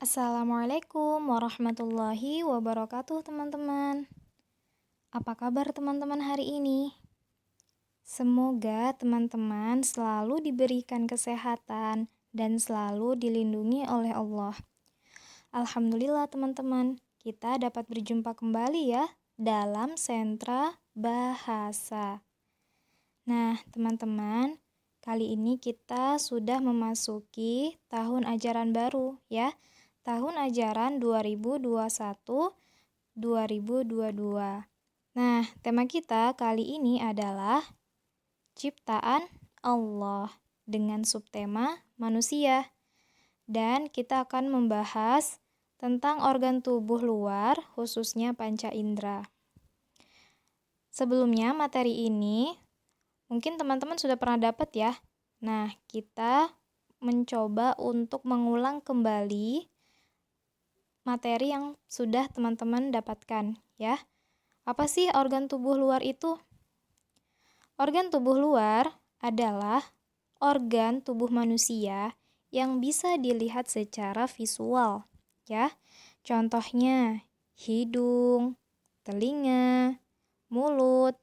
Assalamualaikum warahmatullahi wabarakatuh, teman-teman. Apa kabar teman-teman hari ini? Semoga teman-teman selalu diberikan kesehatan dan selalu dilindungi oleh Allah. Alhamdulillah teman-teman, kita dapat berjumpa kembali ya dalam Sentra Bahasa. Nah, teman-teman, kali ini kita sudah memasuki tahun ajaran baru ya. Tahun ajaran 2021-2022. Nah, tema kita kali ini adalah ciptaan Allah dengan subtema manusia. Dan kita akan membahas tentang organ tubuh luar, khususnya panca indera. Sebelumnya materi ini mungkin teman-teman sudah pernah dapat ya. Nah, kita mencoba untuk mengulang kembali materi yang sudah teman-teman dapatkan ya. Apa sih organ tubuh luar itu? Organ tubuh luar adalah organ tubuh manusia yang bisa dilihat secara visual ya. Contohnya hidung, telinga, mulut,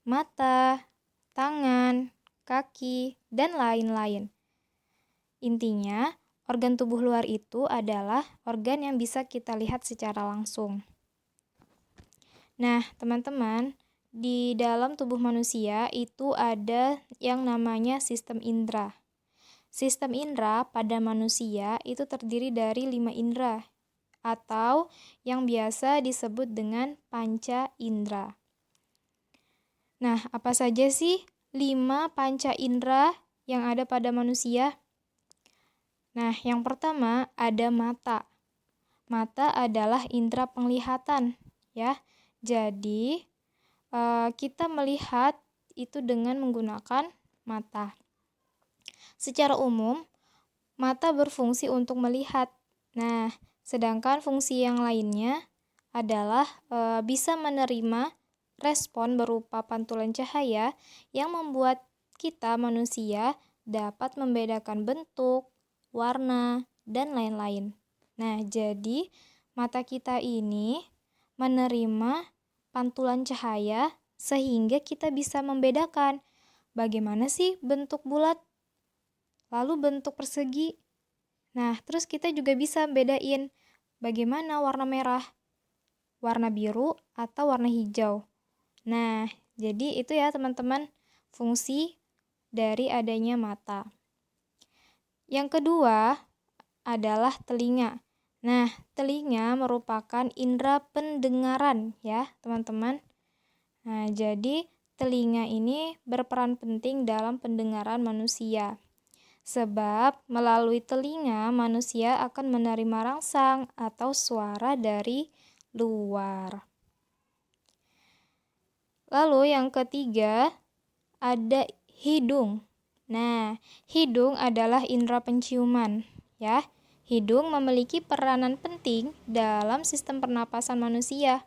mata, tangan, kaki, dan lain-lain. Intinya, organ tubuh luar itu adalah organ yang bisa kita lihat secara langsung. Nah, teman-teman, di dalam tubuh manusia itu ada yang namanya sistem indera. Sistem indera pada manusia itu terdiri dari 5 indera atau yang biasa disebut dengan panca indera. Nah, apa saja sih 5 panca indera yang ada pada manusia? Nah, yang pertama ada mata. Mata adalah indera penglihatan, ya. Jadi, kita melihat itu dengan menggunakan mata. Secara umum, mata berfungsi untuk melihat. Nah, sedangkan fungsi yang lainnya adalah bisa menerima respon berupa pantulan cahaya yang membuat kita manusia dapat membedakan bentuk, warna, dan lain-lain. Nah, jadi mata kita ini menerima pantulan cahaya sehingga kita bisa membedakan bagaimana sih bentuk bulat, lalu bentuk persegi. Nah, terus kita juga bisa bedain bagaimana warna merah, warna biru, atau warna hijau. Nah, jadi itu ya teman-teman fungsi dari adanya mata. Yang kedua adalah telinga. Nah, telinga merupakan indera pendengaran ya, teman-teman. Nah, jadi telinga ini berperan penting dalam pendengaran manusia. Sebab melalui telinga manusia akan menerima rangsang atau suara dari luar. Lalu yang ketiga ada hidung. Nah, hidung adalah indera penciuman, ya. Hidung memiliki peranan penting dalam sistem pernapasan manusia.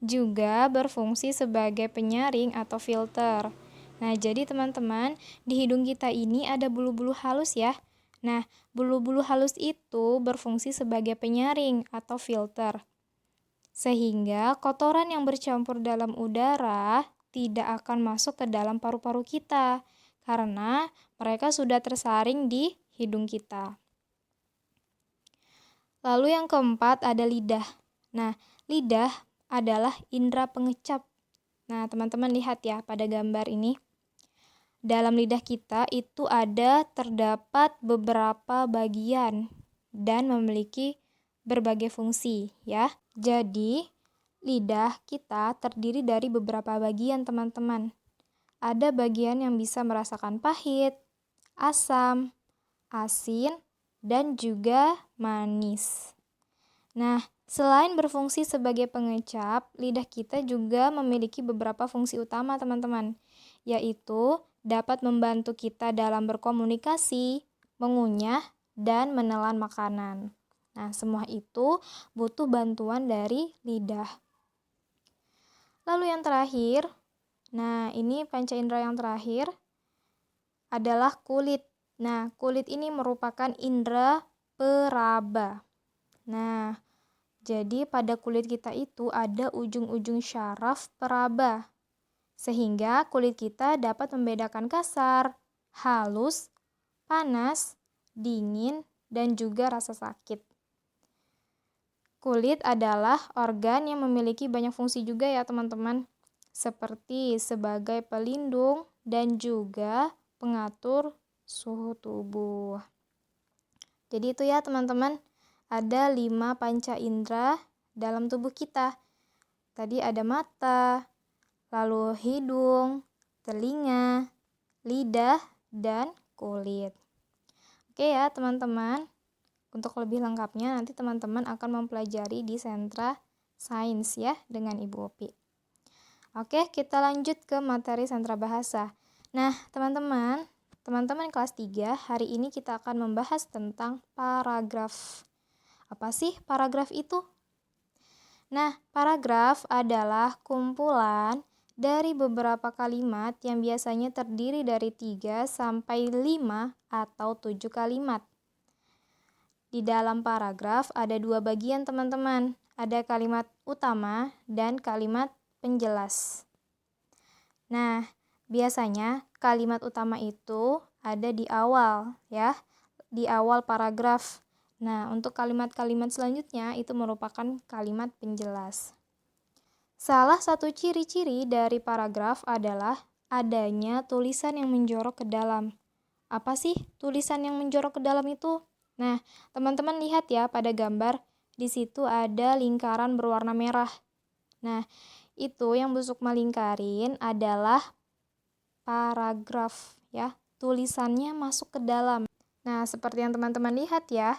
Juga berfungsi sebagai penyaring atau filter. Nah, jadi teman-teman, di hidung kita ini ada bulu-bulu halus ya. Nah, bulu-bulu halus itu berfungsi sebagai penyaring atau filter. Sehingga kotoran yang bercampur dalam udara tidak akan masuk ke dalam paru-paru kita karena mereka sudah tersaring di hidung kita. Lalu yang keempat ada lidah. Nah, lidah adalah indera pengecap. Nah, teman-teman lihat ya pada gambar ini. Dalam lidah kita itu terdapat beberapa bagian dan memiliki berbagai fungsi ya. Jadi, lidah kita terdiri dari beberapa bagian, teman-teman. Ada bagian yang bisa merasakan pahit, asam, asin, dan juga manis. Nah, selain berfungsi sebagai pengecap, lidah kita juga memiliki beberapa fungsi utama, teman-teman, yaitu dapat membantu kita dalam berkomunikasi, mengunyah, dan menelan makanan. Nah, semua itu butuh bantuan dari lidah. Lalu yang terakhir, nah ini panca indera yang terakhir adalah kulit. Nah, kulit ini merupakan indera peraba. Nah, jadi pada kulit kita itu ada ujung-ujung syaraf peraba, sehingga kulit kita dapat membedakan kasar, halus, panas, dingin, dan juga rasa sakit. Kulit adalah organ yang memiliki banyak fungsi juga ya teman-teman, seperti sebagai pelindung dan juga pengatur suhu tubuh. Jadi itu ya teman-teman, ada 5 panca indera dalam tubuh kita. Tadi ada mata, lalu hidung, telinga, lidah, dan kulit. Oke ya teman-teman, untuk lebih lengkapnya nanti teman-teman akan mempelajari di sentra sains ya dengan Ibu Opi. Oke, kita lanjut ke materi sentra bahasa. Nah, teman-teman kelas 3, hari ini kita akan membahas tentang paragraf. Apa sih paragraf itu? Nah, paragraf adalah kumpulan dari beberapa kalimat yang biasanya terdiri dari 3 sampai 5 atau 7 kalimat. Di dalam paragraf ada 2 bagian teman-teman. Ada kalimat utama dan kalimat penjelas. Nah, biasanya kalimat utama itu ada di awal ya, di awal paragraf. Nah, untuk kalimat-kalimat selanjutnya itu merupakan kalimat penjelas. Salah satu ciri-ciri dari paragraf adalah adanya tulisan yang menjorok ke dalam. Apa sih tulisan yang menjorok ke dalam itu? Nah, teman-teman lihat ya pada gambar, di situ ada lingkaran berwarna merah. Nah, itu yang busuk melingkarin adalah paragraf ya. Tulisannya masuk ke dalam. Nah, seperti yang teman-teman lihat ya,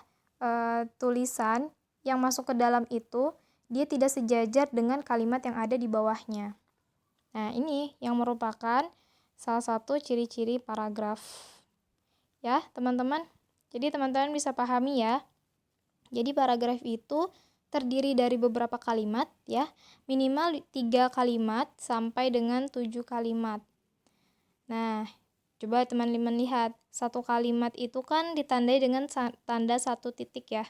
tulisan yang masuk ke dalam itu dia tidak sejajar dengan kalimat yang ada di bawahnya. Nah, ini yang merupakan salah satu ciri-ciri paragraf. Ya, teman-teman. Jadi teman-teman bisa pahami ya. Jadi paragraf itu terdiri dari beberapa kalimat ya, minimal 3 kalimat sampai dengan 7 kalimat. Nah, coba teman-teman lihat, satu kalimat itu kan ditandai dengan tanda 1 titik ya.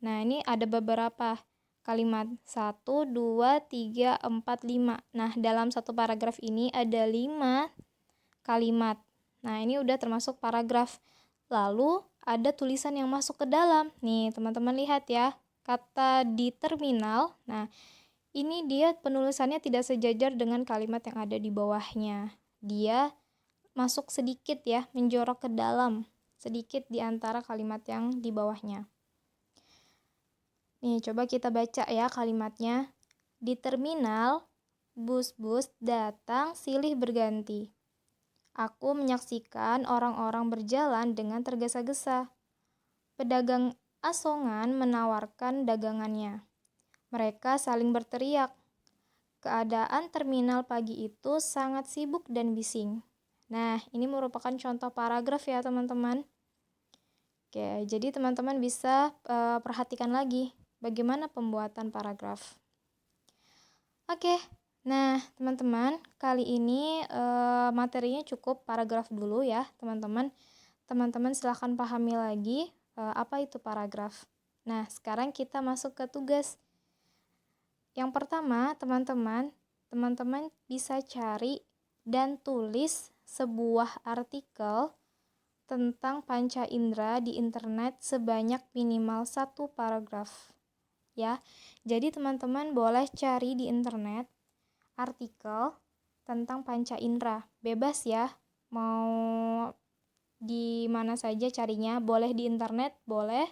Nah, ini ada beberapa kalimat, 1, 2, 3, 4, 5. Nah, dalam satu paragraf ini ada 5 kalimat. Nah, ini udah termasuk paragraf. Lalu ada tulisan yang masuk ke dalam. Nih, teman-teman lihat ya. Kata di terminal. Nah, ini dia penulisannya tidak sejajar dengan kalimat yang ada di bawahnya. Dia masuk sedikit ya, menjorok ke dalam. Sedikit di antara kalimat yang di bawahnya. Nih, coba kita baca ya kalimatnya. Di terminal, bus-bus datang silih berganti. Aku menyaksikan orang-orang berjalan dengan tergesa-gesa. Pedagang asongan menawarkan dagangannya. Mereka saling berteriak. Keadaan terminal pagi itu sangat sibuk dan bising. Nah, ini merupakan contoh paragraf ya teman-teman. Oke, jadi teman-teman bisa perhatikan lagi bagaimana pembuatan paragraf. Oke. Nah, teman-teman, kali ini materinya cukup paragraf dulu ya, teman-teman. Teman-teman silahkan pahami lagi apa itu paragraf. Nah, sekarang kita masuk ke tugas. Yang pertama, teman-teman bisa cari dan tulis sebuah artikel tentang panca indera di internet sebanyak minimal 1 paragraf. Ya, jadi teman-teman boleh cari di internet artikel tentang panca indera, bebas ya, mau di mana saja carinya, boleh di internet, boleh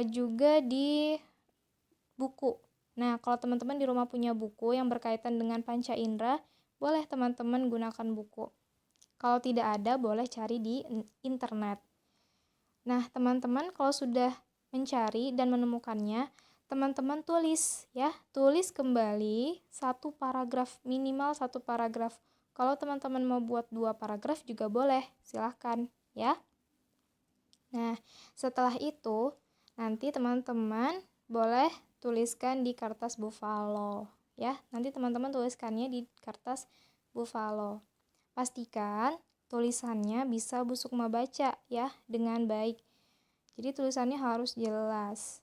juga di buku. Nah, kalau teman-teman di rumah punya buku yang berkaitan dengan panca indera, boleh teman-teman gunakan buku. Kalau tidak ada, boleh cari di internet. Nah, teman-teman kalau sudah mencari dan menemukannya, teman-teman tulis ya, tulis kembali 1 paragraf, minimal 1 paragraf. Kalau teman-teman mau buat 2 paragraf juga boleh, silahkan ya. Nah, setelah itu nanti teman-teman boleh tuliskan di kertas buffalo ya. Nanti teman-teman tuliskannya di kertas buffalo. Pastikan tulisannya bisa busuk membaca ya dengan baik. Jadi tulisannya harus jelas.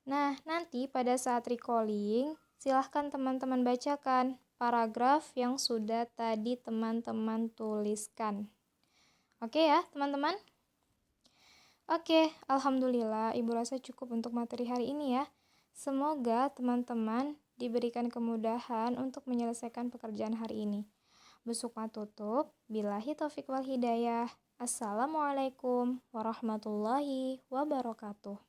Nah, nanti pada saat recalling, silahkan teman-teman bacakan paragraf yang sudah tadi teman-teman tuliskan. Oke ya, teman-teman? Oke, alhamdulillah Ibu rasa cukup untuk materi hari ini ya. Semoga teman-teman diberikan kemudahan untuk menyelesaikan pekerjaan hari ini. Besuk tutup, billahi taufiq wal hidayah. Assalamualaikum warahmatullahi wabarakatuh.